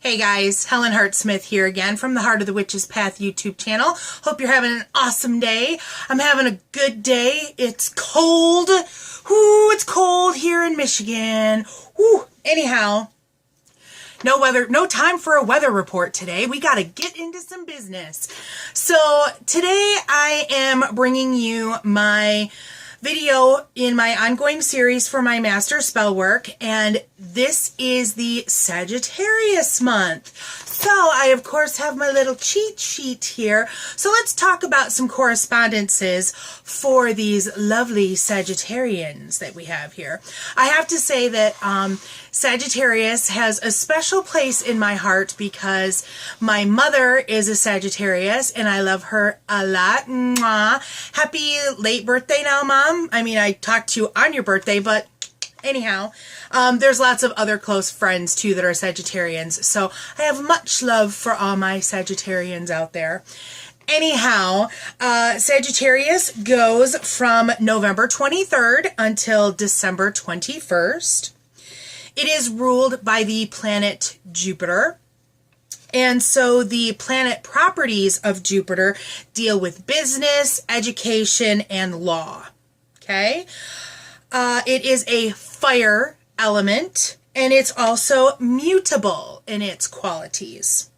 Hey guys, Helen Hart Smith here again from the Heart of the Witch's Path YouTube channel. Hope you're having an awesome day. I'm having a good day. It's cold. Ooh, it's cold here in Michigan. Ooh, anyhow, no time for a weather report today. We got to get into some business. So today I am bringing you my video in my ongoing series for my master spell work, and this is the Sagittarius month. So I of course have my little cheat sheet here. So let's talk about some correspondences for these lovely Sagittarians that we have here. I have to say that Sagittarius has a special place in my heart because my mother is a Sagittarius and I love her a lot. Mwah. Happy late birthday now, Mom. I mean, I talked to you on your birthday, but anyhow, there's lots of other close friends too that are Sagittarians. So I have much love for all my Sagittarians out there. Anyhow, Sagittarius goes from November 23rd until December 21st. It is ruled by the planet Jupiter. And so the planet properties of Jupiter deal with business, education, and law. Okay? It is a fire element, and it's also mutable in its qualities.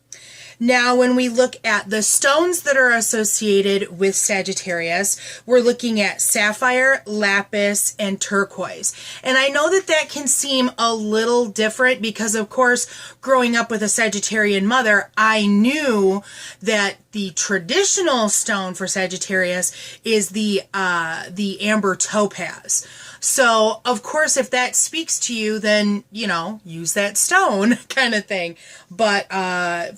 Now, when we look at the stones that are associated with Sagittarius, we're looking at sapphire, lapis, and turquoise. And I know that that can seem a little different because, of course, growing up with a Sagittarian mother, I knew that the traditional stone for Sagittarius is the amber topaz. So, of course, if that speaks to you, then, you know, use that stone kind of thing. But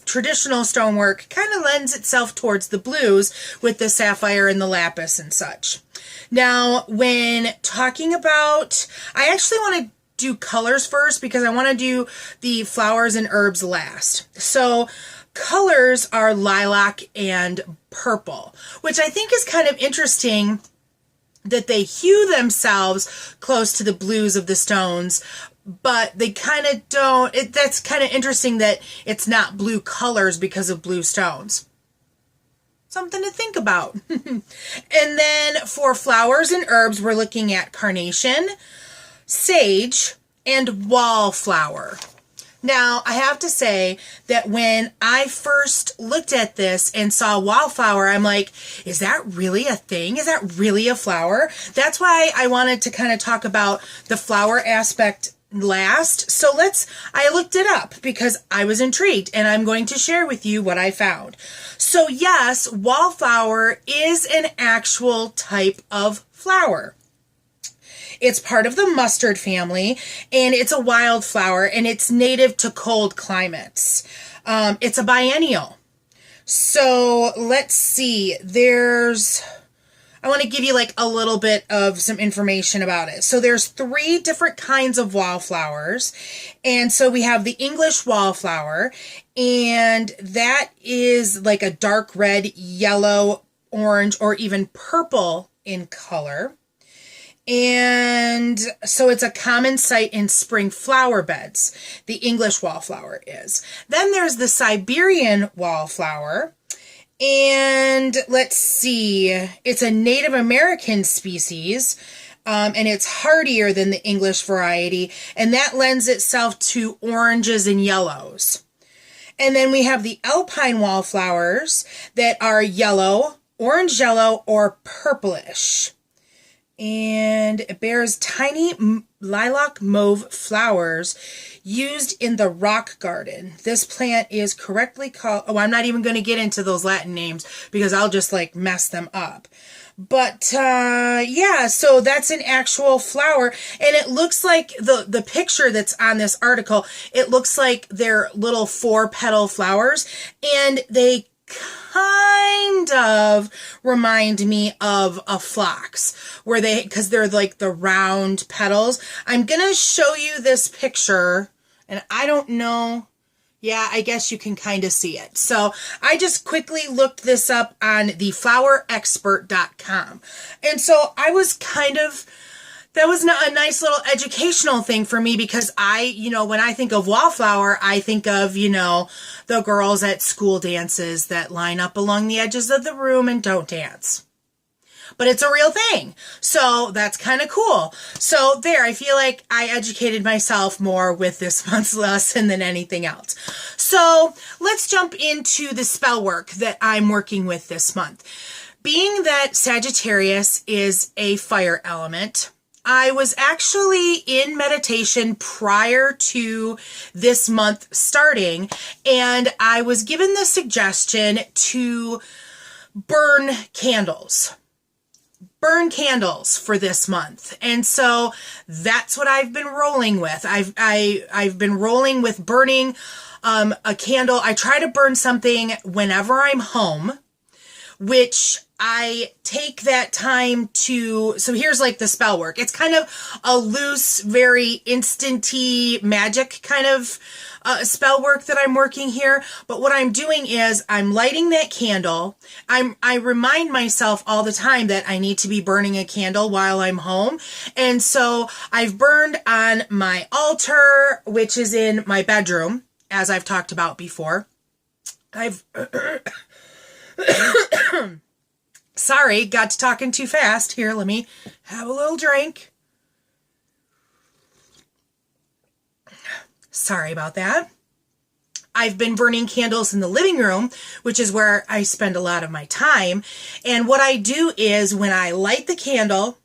traditional stonework kind of lends itself towards the blues with the sapphire and the lapis and such. Now, when talking about, I actually want to do colors first because I want to do the flowers and herbs last. So, colors are lilac and purple, which I think is kind of interesting that they hue themselves close to the blues of the stones, but they kind of don't. That's kind of interesting that it's not blue colors because of blue stones. Something to think about. And then for flowers and herbs, we're looking at carnation, sage, and wallflower. Now, I have to say that when I first looked at this and saw wallflower, I'm like, is that really a thing? Is that really a flower? That's why I wanted to kind of talk about the flower aspect last. So I looked it up because I was intrigued and I'm going to share with you what I found. So yes, wallflower is an actual type of flower. It's part of the mustard family, and it's a wildflower, and it's native to cold climates. It's a biennial. So let's see. I want to give you like a little bit of some information about it. So there's 3 different kinds of wallflowers. And so we have the English wallflower, and that is like a dark red, yellow, orange, or even purple in color. And so it's a common sight in spring flower beds. The English wallflower is. Then there's the Siberian wallflower. And let's see, it's a Native American species. And it's hardier than the English variety. And that lends itself to oranges and yellows. And then we have the Alpine wallflowers that are yellow, orange yellow, or purplish. And it bears tiny lilac mauve flowers used in the rock garden. This plant is correctly called, I'm not even going to get into those Latin names because I'll just like mess them up. But yeah, so that's an actual flower, and it looks like the picture that's on this article, it looks like they're little 4-petal flowers, and they kind of remind me of a phlox, because they're like the round petals. I'm gonna show you this picture, and I don't know. Yeah, I guess you can kind of see it. So I just quickly looked this up on theflowerexpert.com. And so I was kind of That was a nice little educational thing for me because when I think of wallflower, I think of, the girls at school dances that line up along the edges of the room and don't dance. But it's a real thing. So that's kind of cool. So there, I feel like I educated myself more with this month's lesson than anything else. So let's jump into the spell work that I'm working with this month. Being that Sagittarius is a fire element, I was actually in meditation prior to this month starting, and I was given the suggestion to burn candles for this month. And so that's what I've been rolling with. I've been rolling with burning a candle. I try to burn something whenever I'm home, which I take that time to, so here's like the spell work. It's kind of a loose, very instant-y magic kind of spell work that I'm working here. But what I'm doing is I'm lighting that candle. I remind myself all the time that I need to be burning a candle while I'm home. And so I've burned on my altar, which is in my bedroom, as I've talked about before. Sorry, got to talking too fast. Here, let me have a little drink. Sorry about that. I've been burning candles in the living room, which is where I spend a lot of my time. And what I do is when I light the candle,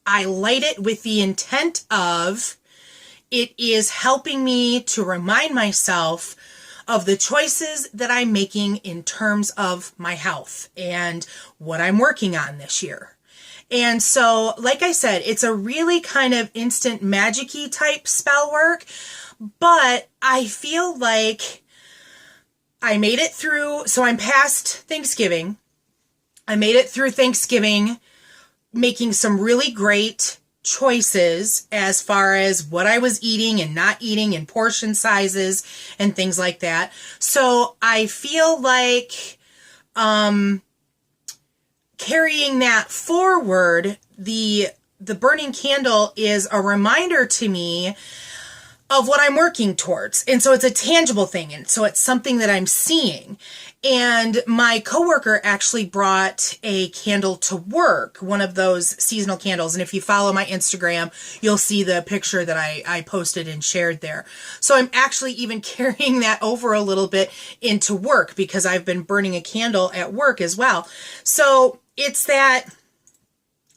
I light it with the intent of it is helping me to remind myself of the choices that I'm making in terms of my health and what I'm working on this year. And so, like I said, it's a really kind of instant magic-y type spell work, but I feel like I made it through, so I'm past Thanksgiving. I made it through Thanksgiving, making some really great choices as far as what I was eating and not eating and portion sizes and things like that. So I feel like carrying that forward, the burning candle is a reminder to me of what I'm working towards. And so it's a tangible thing. And so it's something that I'm seeing. And my coworker actually brought a candle to work, one of those seasonal candles. And if you follow my Instagram, you'll see the picture that I posted and shared there. So I'm actually even carrying that over a little bit into work because I've been burning a candle at work as well. So it's that,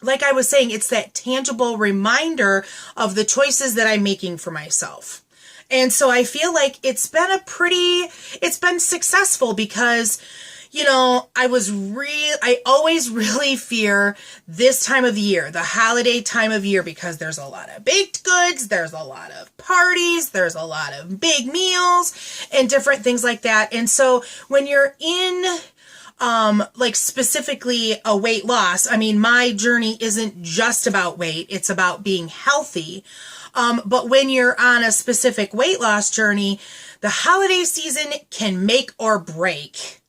like I was saying, it's that tangible reminder of the choices that I'm making for myself. And so I feel like it's been successful because, I always really fear this time of the year, the holiday time of year, because there's a lot of baked goods, there's a lot of parties, there's a lot of big meals and different things like that. And so when you're in specifically a weight loss, I mean, my journey isn't just about weight, it's about being healthy. But when you're on a specific weight loss journey, the holiday season can make or break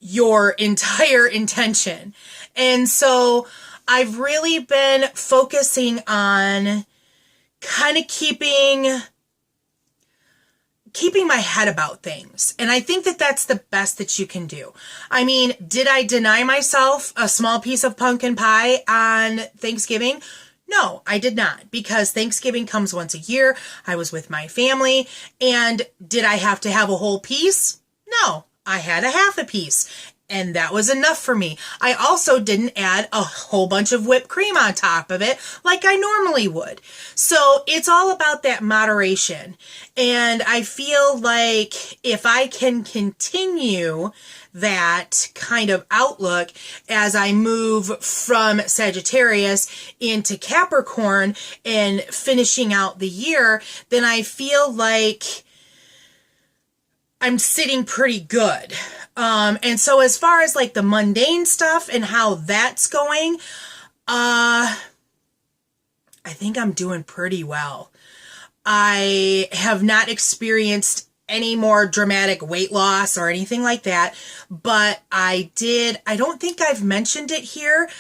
your entire intention. And so I've really been focusing on kind of keeping my head about things. And I think that that's the best that you can do. I mean, did I deny myself a small piece of pumpkin pie on Thanksgiving? No, I did not, because Thanksgiving comes once a year. I was with my family, and did I have to have a whole piece? No, I had a half a piece, and that was enough for me. I also didn't add a whole bunch of whipped cream on top of it like I normally would. So it's all about that moderation, and I feel like if I can continue that kind of outlook as I move from Sagittarius into Capricorn and finishing out the year, then I feel like I'm sitting pretty good. And so as far as like the mundane stuff and how that's going, I think I'm doing pretty well. I have not experienced any more dramatic weight loss or anything like that, but I don't think I've mentioned it here.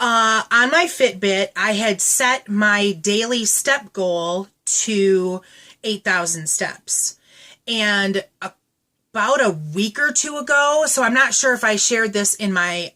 On my Fitbit, I had set my daily step goal to 8,000 steps. And about a week or two ago, so I'm not sure if I shared this in my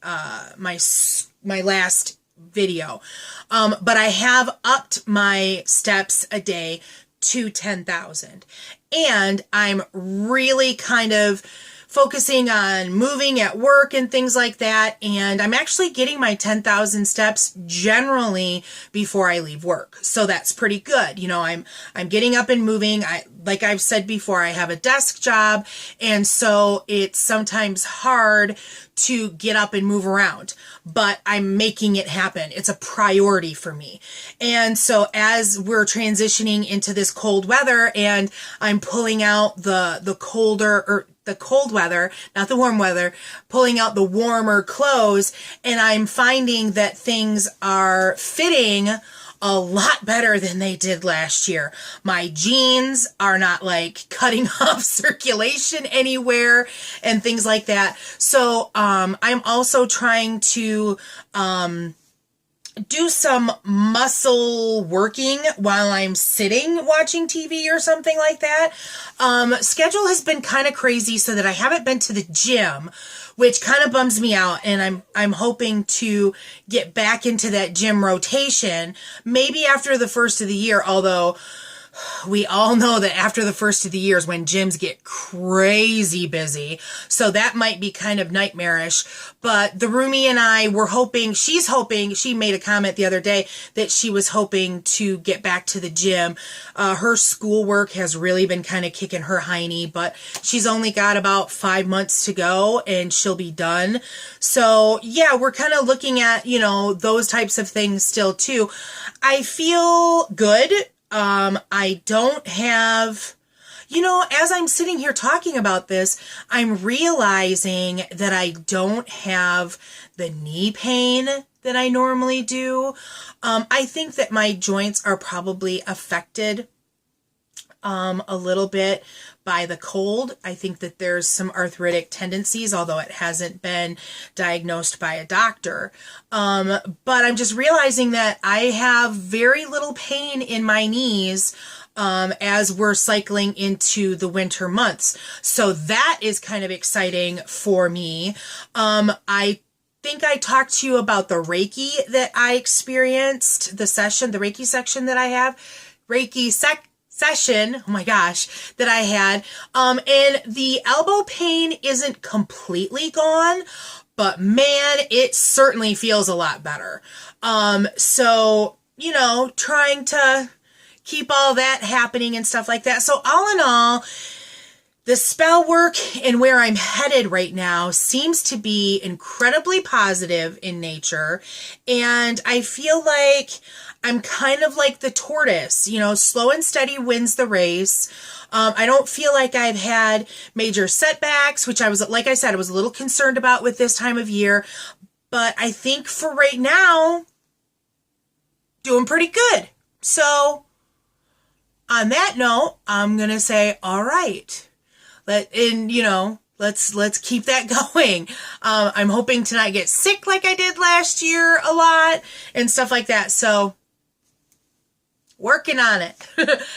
my last video, but I have upped my steps a day to 10,000. And I'm really kind of focusing on moving at work and things like that. And I'm actually getting my 10,000 steps generally before I leave work. So that's pretty good. You know, I'm getting up and moving. Like I've said before, I have a desk job. And so it's sometimes hard to get up and move around, but I'm making it happen. It's a priority for me. And so as we're transitioning into this cold weather and I'm pulling out the cold weather, not the warm weather, pulling out the warmer clothes, and I'm finding that things are fitting a lot better than they did last year. My jeans are not like cutting off circulation anywhere and things like that. So I'm also trying to do some muscle working while I'm sitting watching TV or something like that. Schedule has been kind of crazy so that I haven't been to the gym, which kind of bums me out. And I'm hoping to get back into that gym rotation, maybe after the first of the year, although we all know that after the first of the year is when gyms get crazy busy. So that might be kind of nightmarish. But the roomie and I were hoping, she made a comment the other day that she was hoping to get back to the gym. Her schoolwork has really been kind of kicking her hiney, but she's only got about 5 months to go and she'll be done. So yeah, we're kind of looking at, you know, those types of things still too. I feel good. I don't have, you know, as I'm sitting here talking about this, I'm realizing that I don't have the knee pain that I normally do. I think that my joints are probably affected a little bit by the cold. I think that there's some arthritic tendencies, although it hasn't been diagnosed by a doctor. But I'm just realizing that I have very little pain in my knees as we're cycling into the winter months. So that is kind of exciting for me. I think I talked to you about the Reiki that I experienced, the Reiki section that I have, session, oh my gosh, that I had. And the elbow pain isn't completely gone, but man, it certainly feels a lot better. So, you know, trying to keep all that happening and stuff like that. So all in all, the spell work and where I'm headed right now seems to be incredibly positive in nature. And I feel like I'm kind of like the tortoise, you know, slow and steady wins the race. I don't feel like I've had major setbacks, which I was, like I said, I was a little concerned about with this time of year. But I think for right now, doing pretty good. So on that note, I'm going to say, all right. Let's keep that going. I'm hoping to not get sick like I did last year a lot and stuff like that. So working on it.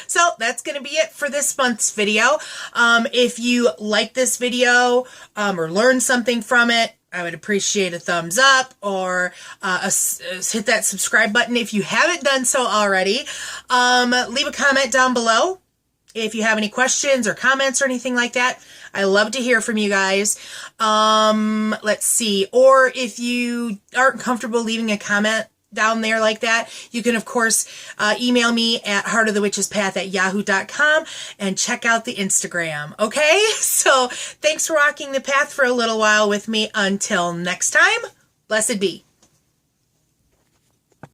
So that's going to be it for this month's video. If you like this video or learned something from it, I would appreciate a thumbs up or hit that subscribe button if you haven't done so already. Leave a comment down below if you have any questions or comments or anything like that. I love to hear from you guys. Let's see. Or if you aren't comfortable leaving a comment down there like that, you can, of course, email me at heartofthewitchespath@yahoo.com and check out the Instagram. Okay? So thanks for walking the path for a little while with me. Until next time, blessed be.